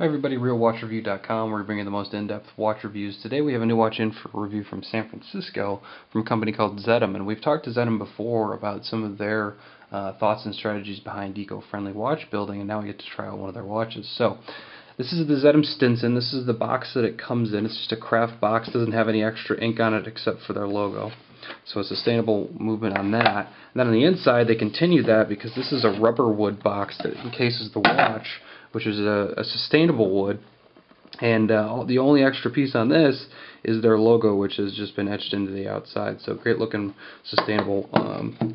Hi everybody, RealWatchReview.com. We're bringing the most in-depth watch reviews. Today we have a new watch in for review from San Francisco from a company called Xetum, and we've talked to Xetum before about some of their thoughts and strategies behind eco-friendly watch building, and now we get to try out one of their watches. So this is the Xetum Stinson. This is the box that it comes in. It's just a craft box, doesn't have any extra ink on it except for their logo. So a sustainable movement on that. And then on the inside they continue that because this is a rubber wood box that encases the watch, which is a sustainable wood, and the only extra piece on this is their logo, which has just been etched into the outside. So great looking sustainable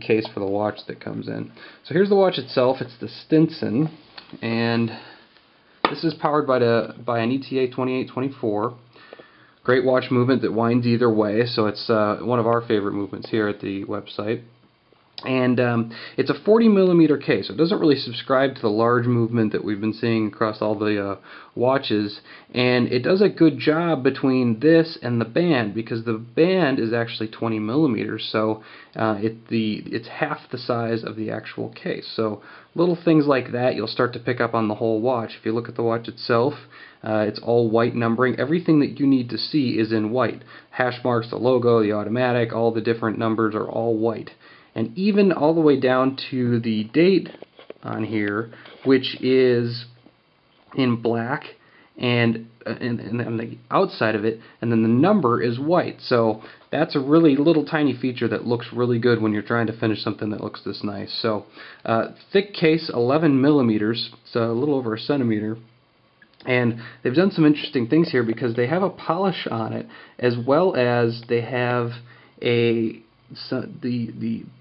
case for the watch that comes in. So here's the watch itself. It's the Stinson, and this is powered by an ETA 2824. Great watch movement that winds either way, so it's one of our favorite movements here at the website. And it's a 40mm case, so it doesn't really subscribe to the large movement that we've been seeing across all the watches, and it does a good job between this and the band, because the band is actually 20mm, so it's half the size of the actual case. So little things like that you'll start to pick up on the whole watch. If you look at the watch itself, it's all white numbering. Everything that you need to see is in white. Hash marks, the logo, the automatic, all the different numbers are all white. And even all the way down to the date on here, which is in black and on the outside of it, and then the number is white. So that's a really little tiny feature that looks really good when you're trying to finish something that looks this nice. So thick case, 11mm, so a little over a centimeter. And they've done some interesting things here because they have a polish on it, as well as they have the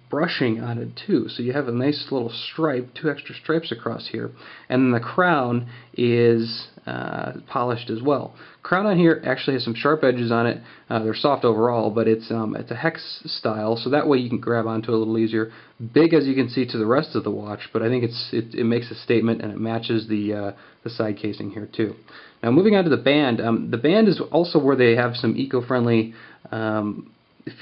brushing on it too. So you have a nice little stripe, two extra stripes across here, and then the crown is polished as well. Crown on here actually has some sharp edges on it. They're soft overall, but it's a hex style, so that way you can grab onto it a little easier. Big, as you can see, to the rest of the watch, but I think it makes a statement, and it matches the side casing here too. Now moving on to the band. The band is also where they have some eco-friendly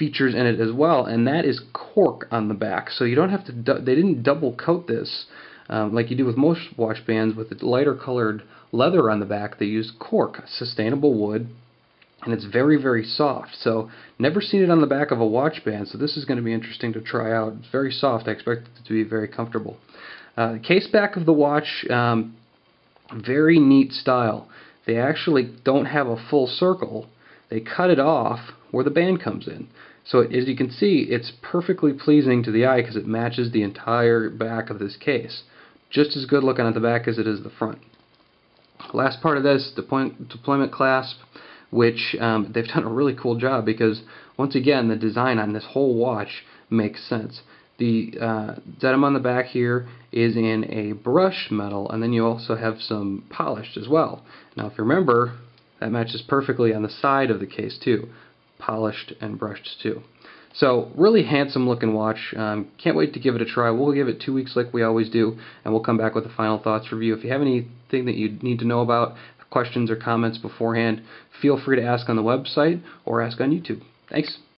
features in it as well, and that is cork on the back. So you don't have to. They didn't double coat this like you do with most watch bands with the lighter colored leather on the back. They use cork, sustainable wood, and it's very, very soft. So never seen it on the back of a watch band, so this is going to be interesting to try out. It's very soft. I expect it to be very comfortable. Case back of the watch, very neat style. They actually don't have a full circle. They cut it off where the band comes in. So as you can see, it's perfectly pleasing to the eye because it matches the entire back of this case. Just as good looking at the back as it is the front. Last part of this, deployment clasp, which they've done a really cool job because, once again, the design on this whole watch makes sense. The Xetum on the back here is in a brushed metal, and then you also have some polished as well. Now, if you remember, that matches perfectly on the side of the case too. Polished and brushed too. So really handsome looking watch. Can't wait to give it a try. We'll give it 2 weeks like we always do, and we'll come back with a final thoughts review. If you have anything that you need to know about, questions or comments beforehand, feel free to ask on the website or ask on YouTube. Thanks.